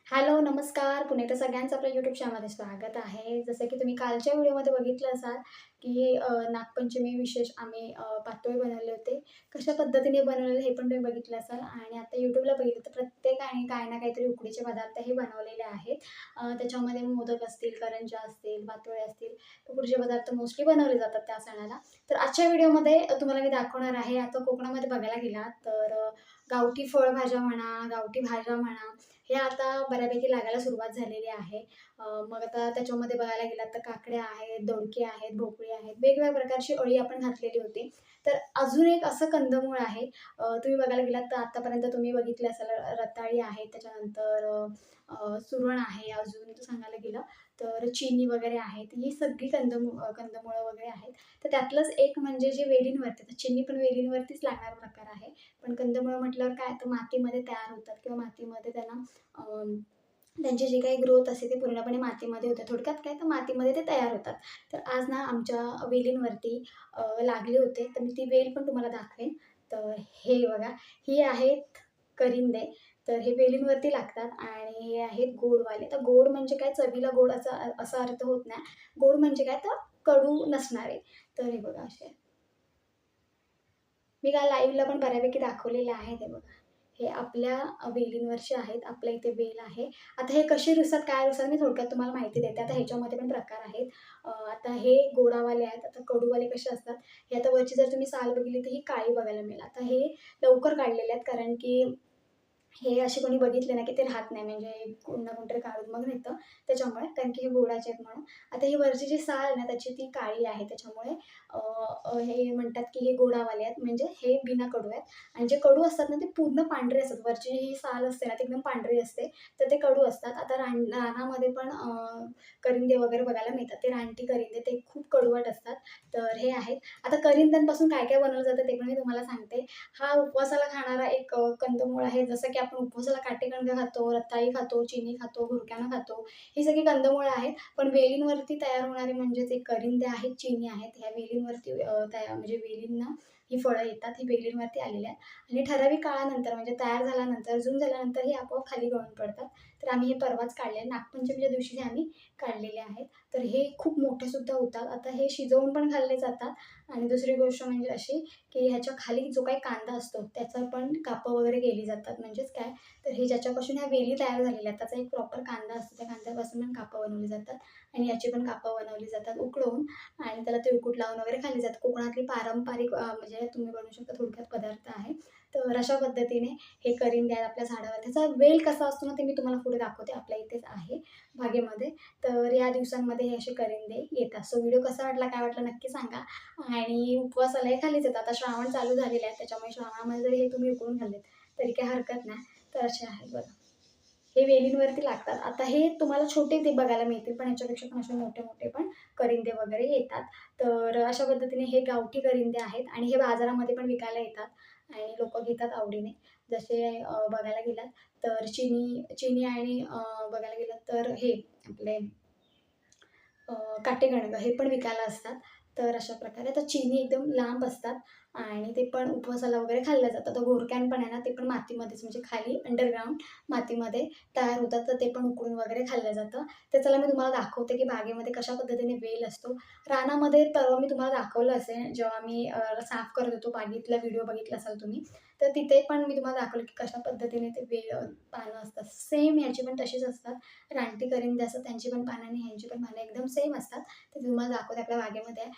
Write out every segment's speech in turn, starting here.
Hello, नमस्कार. पुन्हा एकदा सगळ्यांचं आपल्या YouTube चॅनलमध्ये स्वागत आहे. जसं की तुम्ही कालच्या व्हिडिओमध्ये बघितलं असाल, की नागपंचमी विशेष आम्ही पातोळे बनवले होते. कशा पद्धतीने बनवलेले हे पण तुम्ही बघितलं असाल आणि आता YouTubeला बघितलं तर प्रत्येकाने काही ना काहीतरी उकडीचे पदार्थ हे बनवलेले आहेत. त्याच्यामध्ये मोदक असतील, करंज्या असतील, पातोळे असतील, उकडीचे पदार्थ मोस्टली बनवले जातात त्या सणाला. तर आजच्या व्हिडिओमध्ये तुम्हाला मी दाखवणार आहे. आता कोकणामध्ये बघायला गेलात तर गावठी फळभाज्या म्हणा, गावठी भाज्या म्हणा, हे आता बऱ्यापैकी लागायला सुरुवात झालेली आहे. मग आता त्याच्यामध्ये बघायला गेलात तर काकड्या आहेत, दोडके आहेत, भोपळी आहेत, वेगवेगळ्या प्रकारची अळी आपण घातलेली होती. तर अजून एक असं कंदमूळ आहे. तुम्ही बघायला गेलात तर आतापर्यंत तुम्ही बघितले असाल रताळी आहे, त्याच्यानंतर सुरण आहे, अजून सांगायला गेलं तर चिनी वगैरे आहेत. ही सगळी कंदमुळं वगैरे आहेत. तर त्यातलंच एक म्हणजे जे वेलींवरती, आता चिनी पण वेलींवरतीच लागणारा प्रकार आहे. पण कंदमुळं म्हटल्यावर काय तर मातीमध्ये तयार होतात किंवा मातीमध्ये त्यांना त्यांची जी काही ग्रोथ असते ती पूर्णपणे मातीमध्ये होते. थोडक्यात काय तर मातीमध्ये ते तयार होतात. तर आज ना आमच्या वेलींवरती लागले होते. तर मी ती वेल पण तुम्हाला दाखवेन. तर हे बघा, ही आहेत करिंदे. तर हे वेलींवरती लागतात आणि हे आहेत गोडवाले. तर गोड म्हणजे काय चवीला गोड असा असा अर्थ होत नाही. गोड म्हणजे काय तर कडू नसणारे. तर हे बघा असे. मी काल लाईव्हला पण बऱ्यापैकी दाखवलेले आहेत हे बघा. हे आपल्या वेलींवरचे आहेत. आपल्या इथे वेल आहे. आता हे कसे रुजतात, काय रुजतात मी थोडक्यात तुम्हाला माहिती देते. आता ह्याच्यामध्ये पण प्रकार आहेत. आता हे गोडावाले आहेत. आता कडूवाले कसे असतात, हे आता वरची जर तुम्ही साल बघितली तर ही काळी बघायला मिळेल. आता हे लवकर काढलेले आहेत कारण की हे असे कोणी बघितले ना, की ते राहत नाही म्हणजे कोण ना कोणतरी काढून मग नेतं त्याच्यामुळे, कारण की हे गोडाचे आहेत म्हणून. आता ही वरची जी साल आहे ना, त्याची ती काळी आहे त्याच्यामुळे अ, अ, हे म्हणतात की हे गोडावाले आहेत म्हणजे हे बिना कडू आहेत आणि जे कडू असतात ना, ते पूर्ण पांढरे असतात. वरची जी साल असते ना, ती एकदम पांढरी असते, तर ते कडू असतात. आता रानामध्ये पण करिंदे वगैरे बघायला मिळतात. ते रानटी करिंदे ते खूप कडवट असतात. तर हे आहेत. आता करिंद्यांपासून काय-काय बनवलं जातं ते पण मी तुम्हाला सांगते. हा उपवासाला खाणारा एक कंदमूळ आहे. जसं की आपण उपवासाला काटेकणकं खातो, रताळी खातो, चिनी खातो, घुरक्यानं खातो. ही सगळी कंदमुळं आहेत. पण वेलींवरती तयार होणारे म्हणजेच एक करिंदे आहेत, चिनी आहेत. ह्या वेलींवरती तयार म्हणजे वेलींना ही फळं येतात. ही वेलींवरती आलेली आहेत आणि ठराविक काळानंतर म्हणजे तयार झाल्यानंतर, जून झाल्यानंतर ही आपोआप खाली गळून पडतात. तर आम्ही हे परवाच काढले. नागपंचमीच्या दिवशी हे आम्ही काढलेले आहेत. तर हे खूप मोठेसुद्धा होतात. आता हे शिजवून पण खाल्ले जातात आणि दुसरी गोष्ट म्हणजे अशी की ह्याच्या खाली जो काही कांदा असतो त्याचं पण कापं वगैरे केली जातात. म्हणजेच काय, तर हे ज्याच्यापासून ह्या वेली तयार झालेल्या आहेत त्याचा एक प्रॉपर कांदा असतो. त्या कांद्यापासून पण कापं बनवली जातात आणि याची पण कापं बनवली जातात उकडवून आणि त्याला तिळकूट लावून वगैरे खाल्ली जातात. कोकणातली पारंपरिक म्हणजे तुम्ही बनवू शकता थोडक्यात पदार्थ आहे. तर अशा पद्धतीने हे करिंदे आहेत आपल्या झाडावर. त्याचा वेल कसा असतो ना, ते मी तुम्हाला पुढे दाखवते. आपल्या इथेच आहे बागेमध्ये. तर या दिवसांमध्ये हे असे करिंदे येतात. सो व्हिडिओ कसा वाटला, काय वाटलं नक्की सांगा. आणि उपवासाला हे खाल्लेच आहेत. आता श्रावण चालू झालेले आहे, त्याच्यामुळे श्रावणामध्ये जरी हे तुम्ही उकळून खाल्लेत, तरी काही हरकत नाही. तर असे आहेत बघा. हे वेलींवरती लागतात. आता हे तुम्हाला छोटे ते बघायला मिळतील, पण ह्याच्यापेक्षा पण असे मोठे-मोठे पण करिंदे वगैरे येतात. तर अशा पद्धतीने हे गावठी करिंदे आहेत आणि हे बाजारामध्ये पण विकायला येतात आणि लोकं घेतात आवडीने. जसे बघायला गेलात तर चिनी आणि बघायला गेलात तर हे आपले काटेकणकं हे पण विकायला असतात. तर अशा प्रकारे आता चिनी एकदम लांब असतात आणि ते पण उपवासाला वगैरे खाल्लं जातं. तर घोरक्यान पण आहे ना, ते पण मातीमध्येच म्हणजे खाली अंडरग्राऊंड मातीमध्ये तयार होतात. तर ते पण उकडून वगैरे खाल्लं जातं. तर चला मी तुम्हाला दाखवते, की बागेमध्ये कशा पद्धतीने वेल असतो. रानामध्ये परवा मी तुम्हाला दाखवलं असेल, जेव्हा मी साफ करत होतो बागेतला व्हिडिओ बघितला असाल तुम्ही. तर तिथे पण मी तुम्हाला दाखवलं, की कशा पद्धतीने ते पानं असतात. सेम ह्याची पण तशीच असतात. रानटी करिंदे असतात त्यांची पण पानं आणि ह्यांची पण पानं एकदम सेम असतात. ते तुम्हाला दाखवते आपल्या बागेमध्ये आहे.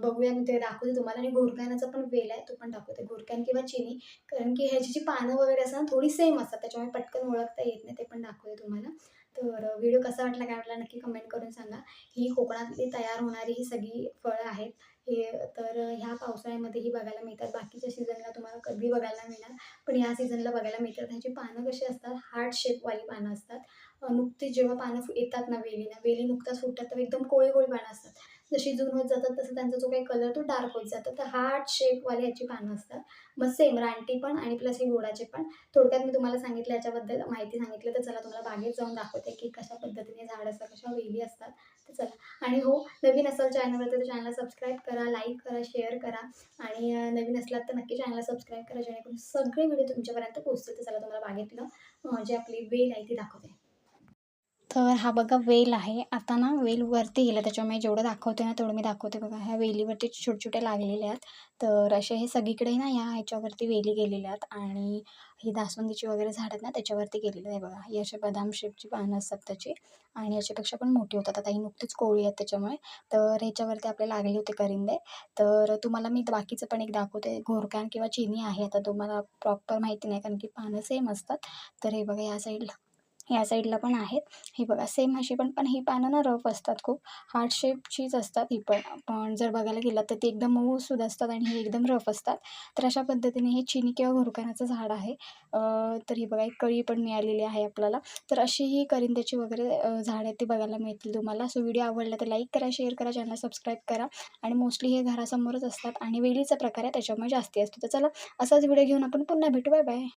बघूया मी ते दाखवते तुम्हाला आणि घोरक्यानाचा पण वेल आहे तो पण दाखवते. घोरक्यान किंवा चिनी कारण की ह्याची जी पानं वगैरे असतात ना थोडी सेम असतात त्याच्यामुळे पटकन ओळखता येत नाही. ते पण दाखवते तुम्हाला. तर व्हिडिओ कसा वाटला, काय वाटला नक्की कमेंट करून सांगा. ही कोकणातली तयार होणारी ही सगळी फळं आहेत. हे तर ह्या पावसाळ्यामध्ये ही बघायला मिळतात. बाकीच्या सीझनला तुम्हाला कधी बघायला मिळणार, पण ह्या सीझनला बघायला मिळतात. ह्याची पानं कशी असतात, हार्ट शेपवाली पानं असतात. नुकतीच जेव्हा पानं येतात ना वेलीला, वेली नुकताच फुटतात तर एकदम कोळी-कोळी पानं असतात. जशी जून होत जातात तसं त्यांचा जो काही कलर तो डार्क होत जातो. तर हार्ट शेपवाली ह्याची पानं असतात. मग सेम रानटी पण आणि प्लस हे गोडाचे पण. थोडक्यात मी तुम्हाला सांगितलं याच्याबद्दल माहिती सांगितलं. तर चला तुम्हाला बागेत जाऊन दाखवते, की कशा पद्धतीने झाड असतात, कशा वेली असतात. तर चला आणि हो, नवीन असाल चॅनलवर तर चॅनलला सबस्क्राईब करा, लाईक करा, शेअर करा आणि नवीन असलात तर नक्की चॅनलला सबस्क्राईब करा जेणेकरून सगळे व्हिडिओ तुमच्यापर्यंत पोहोचतील. तर चला तुम्हाला बागेतलं जे आपली वेल आहे ती दाखवते. तर हा बघा वेल आहे. आता ना वेल वरती गेला त्याच्यामुळे जेवढं दाखवते ना तेवढं मी दाखवते बघा. ह्या वेलीवरती छोट्या-छोट्या लागलेल्या आहेत. तर असे हे सगळीकडे ना ह्याच्यावरती वेली गेलेल्या आहेत आणि ही जास्वंदीची वगैरे झाड आहेत ना त्याच्यावरती गेलेलं आहे बघा. ही अशी बदाम शेपची पानं असतात त्याची आणि याच्यापेक्षा पण मोठी होतात. आता ही नुकतीच कोवळी आहेत त्याच्यामुळे. तर ह्याच्यावरती आपले लागले होते करिंदे. तर तुम्हाला मी बाकीचं पण एक दाखवते. घोरकान किंवा चिनी आहे. आता तुम्हाला प्रॉपर माहिती नाही कारण की पानं सेम असतात. तर हे बघा या साईडला पण आहेत. ही बघा सेम अशी पण ही पानं ना रफ असतात खूप. हार्ट शेपचीच असतात ही पण. पण जर बघायला गेलात तर ती एकदम मऊसूद असतात आणि ही एकदम रफ असतात. तर अशा पद्धतीने हे चिनी किंवा घोरकानाचं झाड आहे. तर ही बघा एक कळी पण मिळालेली आहे आपल्याला. तर अशी ही करिंद्याची वगैरे झाडं आहेत ती बघायला मिळतील तुम्हाला. सो व्हिडिओ आवडला तर लाईक करा, शेअर करा, चॅनल सबस्क्राईब करा आणि मोस्टली हे घरासमोरच असतात आणि वेलीचा प्रकार आहे त्याच्यामुळे जास्ती असतो. तर चला असाच व्हिडिओ घेऊन आपण पुन्हा भेटू. Bye bye.